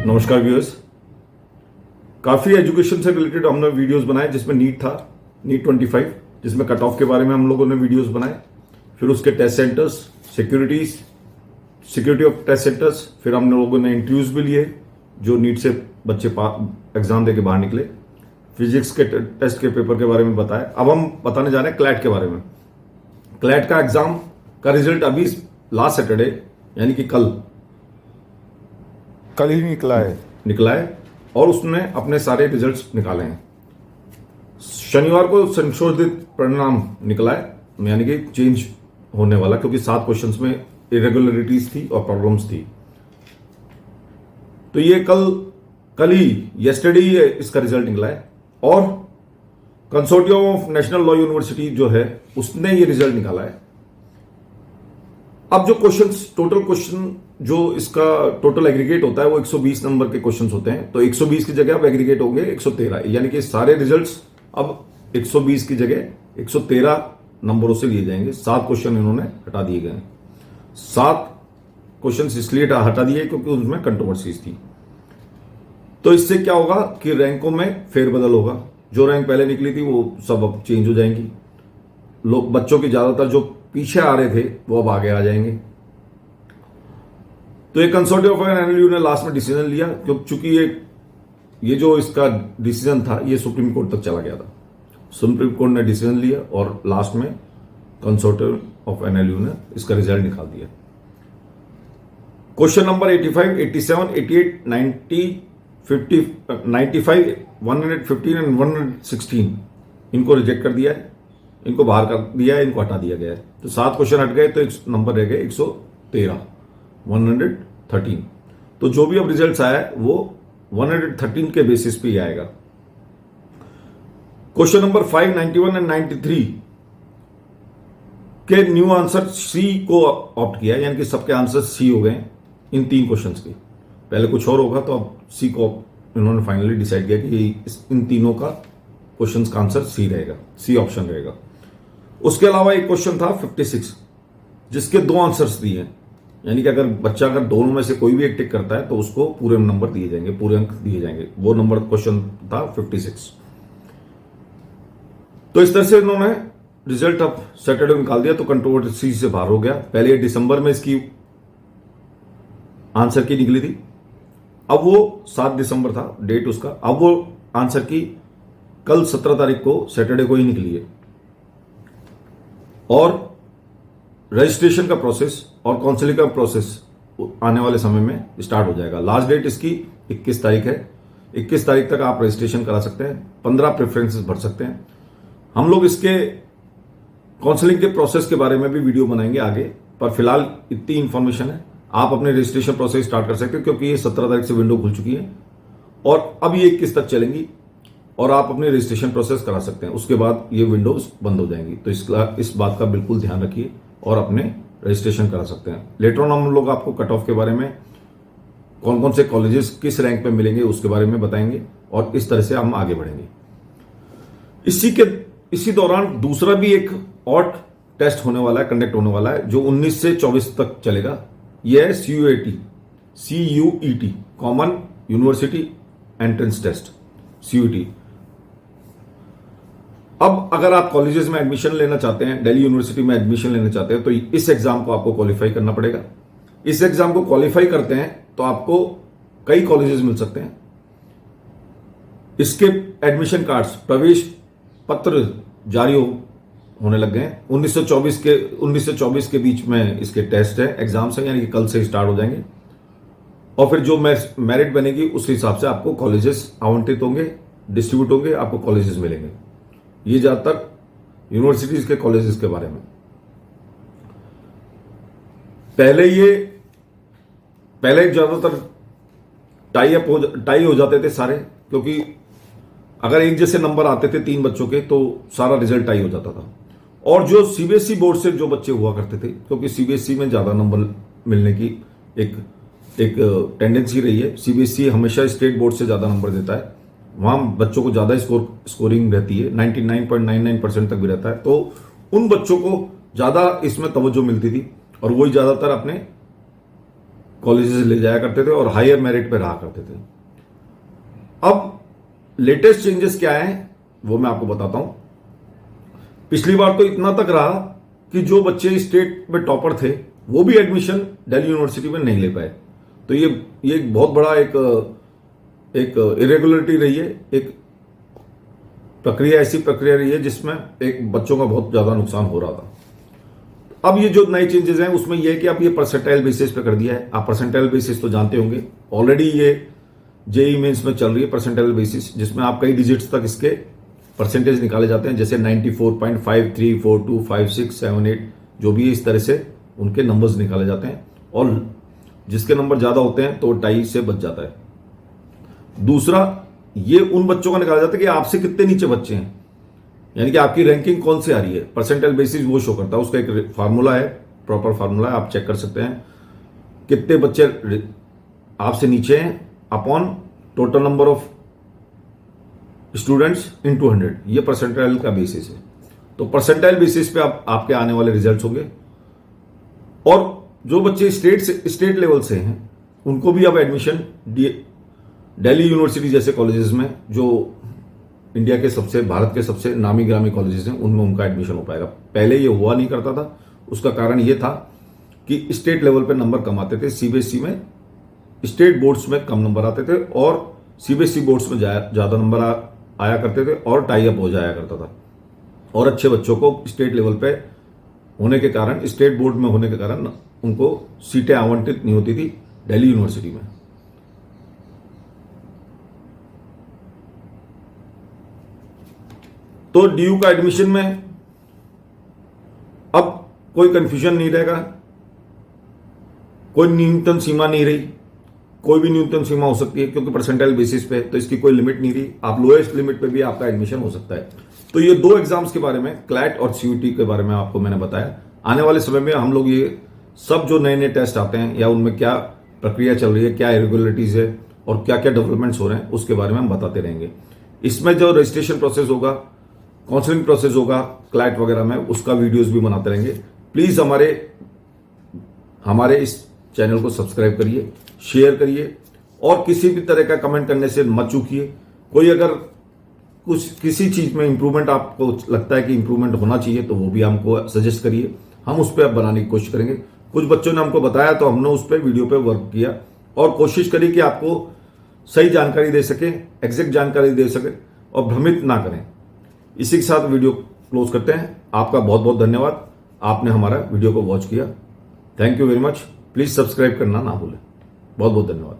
नमस्कार व्यूअर्स। काफ़ी एजुकेशन से रिलेटेड हमने वीडियोस बनाए, जिसमें नीट था, नीट 25, जिसमें कट ऑफ के बारे में हम लोगों ने वीडियोस बनाए। फिर उसके test centres, security of test centres, फिर हम लोगों ने इंटरव्यूज भी लिए जो नीट से बच्चे एग्जाम दे के बाहर निकले। फिजिक्स के टेस्ट के पेपर के बारे में बताया। अब हम बताने जा रहे हैं क्लैट के बारे में। क्लैट का एग्जाम का रिजल्ट अभी लास्ट सैटरडे यानी कि कल ही निकला है और उसने अपने सारे रिजल्ट्स निकाले हैं। शनिवार को संशोधित परिणाम निकला है, यानी कि चेंज होने वाला, क्योंकि 7 क्वेश्चंस में इरेगुलरिटीज थी और प्रॉब्लम्स थी। तो ये कल ही येस्टरडे ही इसका रिजल्ट निकला है। और consortium of national law university जो है उसने ये रिजल्ट निकाला है। अब जो टोटल क्वेश्चन जो इसका टोटल एग्रीगेट होता है वो 120 नंबर के क्वेश्चंस होते हैं। तो 120 की जगह अब एग्रीगेट होंगे 113, यानी कि सारे रिजल्ट्स अब 120 की जगह 113 नंबरों से लिए जाएंगे। 7 क्वेश्चन इन्होंने हटा दिए गए। 7 क्वेश्चन इसलिए हटा दिए क्योंकि उनमें कंट्रोवर्सीज थी। तो इससे क्या होगा कि रैंकों में फेरबदल होगा। जो रैंक पहले निकली थी वो सब अब चेंज हो जाएंगी। लोग बच्चों की ज्यादातर जो पीछे आ रहे थे वो अब आगे आ जाएंगे। तो ये कंसोर्टियम ऑफ एनएलयू ने लास्ट में डिसीजन लिया, क्योंकि ये जो इसका डिसीजन था ये सुप्रीम कोर्ट तक चला गया था। सुप्रीम कोर्ट ने डिसीजन लिया और लास्ट में कंसोर्टियम ऑफ एनएलयू ने इसका रिजल्ट निकाल दिया। क्वेश्चन नंबर 85, 87, 88, 90, 50, 95, 115 एंड 116 इनको रिजेक्ट कर दिया है, इनको बाहर कर दिया है, इनको हटा दिया गया है। तो 7 क्वेश्चन हट गए तो एक नंबर रह गए 113, 113। तो जो भी अब रिजल्ट्स आया है वो 113 के बेसिस पे ही आएगा। क्वेश्चन नंबर 5, 91 एंड 93 के न्यू आंसर सी को ऑप्ट किया, यानी कि सबके आंसर सी हो गए इन 3 क्वेश्चंस के। पहले कुछ और होगा, तो अब सी को इन्होंने फाइनली डिसाइड किया कि इन तीनों का क्वेश्चंस का आंसर सी रहेगा, सी ऑप्शन रहेगा। उसके अलावा एक क्वेश्चन था 56 जिसके 2 आंसर्स दिए हैं, यानी कि अगर बच्चा दोनों में से कोई भी एक टिक करता है तो उसको पूरे नंबर दिए जाएंगे, पूरे अंक दिए जाएंगे। वो नंबर क्वेश्चन था 56। तो इस तरह से इन्होंने रिजल्ट अब सैटरडे निकाल दिया, तो कंट्रोवर्सी से बाहर हो गया। पहले दिसंबर में इसकी आंसर की निकली थी, अब वो 7 दिसंबर था डेट उसका। अब वो आंसर की कल 17 तारीख को सैटरडे को ही निकली है। और रजिस्ट्रेशन का प्रोसेस और काउंसलिंग का प्रोसेस आने वाले समय में स्टार्ट हो जाएगा। लास्ट डेट इसकी 21 तारीख है। 21 तारीख तक आप रजिस्ट्रेशन करा सकते हैं, 15 प्रेफरेंसेस भर सकते हैं। हम लोग इसके काउंसलिंग के प्रोसेस के बारे में भी वीडियो बनाएंगे आगे, पर फिलहाल इतनी इंफॉर्मेशन है। आप अपने रजिस्ट्रेशन प्रोसेस स्टार्ट कर सकते हैं, क्योंकि ये 17 तारीख से विंडो खुल चुकी है और अब ये 21 तक चलेंगी और आप अपने रजिस्ट्रेशन प्रोसेस करा सकते हैं। उसके बाद ये विंडोज बंद हो जाएंगी। तो इस बात का बिल्कुल ध्यान रखिए और अपने रजिस्ट्रेशन करा सकते हैं। लेटर ऑन हम लोग आपको कट ऑफ के बारे में, कौन कौन से कॉलेजेस किस रैंक पे मिलेंगे उसके बारे में बताएंगे और इस तरह से हम आगे बढ़ेंगे। इसी दौरान दूसरा भी एक और टेस्ट होने वाला है, कंडक्ट होने वाला है, जो 19 से 24 तक चलेगा। यह है CUET, common university entrance test, CUET। अब अगर आप कॉलेजेस में एडमिशन लेना चाहते हैं, दिल्ली यूनिवर्सिटी में एडमिशन लेना चाहते हैं, तो इस एग्जाम को आपको क्वालिफाई करना पड़ेगा। इस एग्जाम को क्वालिफाई करते हैं तो आपको कई कॉलेजेस मिल सकते हैं। इसके एडमिशन कार्ड्स, प्रवेश पत्र जारी होने लग गए हैं। 1924 के बीच में इसके टेस्ट है, एग्जाम्स है, यानी कि कल से स्टार्ट हो जाएंगे। और फिर जो मेरिट बनेगी उस हिसाब से आपको कॉलेजेस आवंटित होंगे, डिस्ट्रीब्यूट होंगे, आपको कॉलेजेस मिलेंगे। ये ज्यादातर यूनिवर्सिटीज के कॉलेजेस के बारे में। पहले ज्यादातर टाई हो जाते थे सारे, क्योंकि अगर एक जैसे नंबर आते थे 3 बच्चों के तो सारा रिजल्ट टाई हो जाता था। और जो सीबीएसई बोर्ड से जो बच्चे हुआ करते थे, क्योंकि सीबीएसई में ज्यादा नंबर मिलने की एक टेंडेंसी रही है। सीबीएसई हमेशा स्टेट बोर्ड से ज्यादा नंबर देता है, वहां बच्चों को ज्यादा स्कोरिंग रहती है, 99.99% तक भी रहता है। तो उन बच्चों को ज्यादा इसमें तवज्जो मिलती थी और वही ज्यादातर अपने कॉलेजेस ले जाया करते थे और हायर मेरिट पे रहा करते थे। अब लेटेस्ट चेंजेस क्या है वो मैं आपको बताता हूं। पिछली बार तो इतना तक रहा कि जो बच्चे स्टेट में टॉपर थे वो भी एडमिशन दिल्ली यूनिवर्सिटी में नहीं ले पाए। तो ये एक बहुत बड़ा एक इरेगुलरिटी रही है, एक प्रक्रिया, ऐसी प्रक्रिया रही है जिसमें एक बच्चों का बहुत ज्यादा नुकसान हो रहा था। अब ये जो नए चेंजेस हैं उसमें यह है कि अब ये परसेंटाइल बेसिस पे कर दिया है। आप परसेंटाइल बेसिस तो जानते होंगे, ऑलरेडी ये जेई मेंस में चल रही है परसेंटाइल बेसिस, जिसमें आप कई डिजिट्स तक इसके परसेंटेज निकाले जाते हैं, जैसे 94.53, 42, 56, 78 जो भी है, इस तरह से उनके नंबर्स निकाले जाते हैं और जिसके नंबर ज्यादा होते हैं तो टाई से बच जाता है। दूसरा, ये उन बच्चों का निकाला जाता है कि आपसे कितने नीचे बच्चे हैं, यानी कि आपकी रैंकिंग कौन सी आ रही है। परसेंटाइल बेसिस वो शो करता है, उसका एक फार्मूला है, प्रॉपर फार्मूला है, आप चेक कर सकते हैं कितने बच्चे आपसे नीचे हैं upon total number of students in 200। ये परसेंटाइल का बेसिस है। तो परसेंटाइल बेसिस पे आपके आने वाले रिजल्ट्स होंगे। और जो बच्चे स्टेट लेवल से हैं उनको भी अब एडमिशन दिल्ली यूनिवर्सिटी जैसे कॉलेजेस में, जो इंडिया के भारत के सबसे नामी ग्रामी कॉलेजेस हैं, उनमें उनका एडमिशन हो पाएगा। पहले ये हुआ नहीं करता था। उसका कारण ये था कि स्टेट लेवल पे नंबर कम आते थे, सीबीएसई में स्टेट बोर्ड्स में कम नंबर आते थे और सीबीएसई बोर्ड्स में ज्यादा नंबर आया करते थे और टाई अप हो जाया करता था। और अच्छे बच्चों को स्टेट लेवल पे होने के कारण, स्टेट बोर्ड में होने के कारण उनको सीटें आवंटित नहीं होती थी दिल्ली यूनिवर्सिटी में। तो डीयू का एडमिशन में अब कोई कंफ्यूजन नहीं रहेगा, कोई न्यूनतम सीमा नहीं रही। कोई भी न्यूनतम सीमा हो सकती है क्योंकि परसेंटाइल बेसिस पे, तो इसकी कोई लिमिट नहीं रही। आप लोएस्ट लिमिट पे भी आपका एडमिशन हो सकता है। तो ये दो एग्जाम्स के बारे में, क्लैट और सीयूटी के बारे में आपको मैंने बताया। आने वाले समय में हम लोग ये सब जो नए नए टेस्ट आते हैं या उनमें क्या प्रक्रिया चल रही है, क्या इरेगुलरिटीज है और क्या क्या डेवलपमेंट्स हो रहे हैं, उसके बारे में हम बताते रहेंगे। इसमें जो रजिस्ट्रेशन प्रोसेस होगा, काउंसलिंग प्रोसेस होगा क्लैट वगैरह में, उसका वीडियोस भी बनाते रहेंगे। प्लीज हमारे इस चैनल को सब्सक्राइब करिए, शेयर करिए और किसी भी तरह का कमेंट करने से मत चूकिए। कोई अगर किसी चीज में इंप्रूवमेंट आपको लगता है कि इंप्रूवमेंट होना चाहिए तो वो भी हमको सजेस्ट करिए, हम उस पर बनाने की कोशिश करेंगे। कुछ बच्चों ने हमको बताया तो हमने उस पर वीडियो पे वर्क किया और कोशिश करी कि आपको सही जानकारी दे सके, एग्जैक्ट जानकारी दे सके और भ्रमित ना करें। इसी के साथ वीडियो क्लोज करते हैं। आपका बहुत बहुत धन्यवाद, आपने हमारा वीडियो को वॉच किया। Thank you very much. Please subscribe करना ना भूलें। बहुत बहुत धन्यवाद।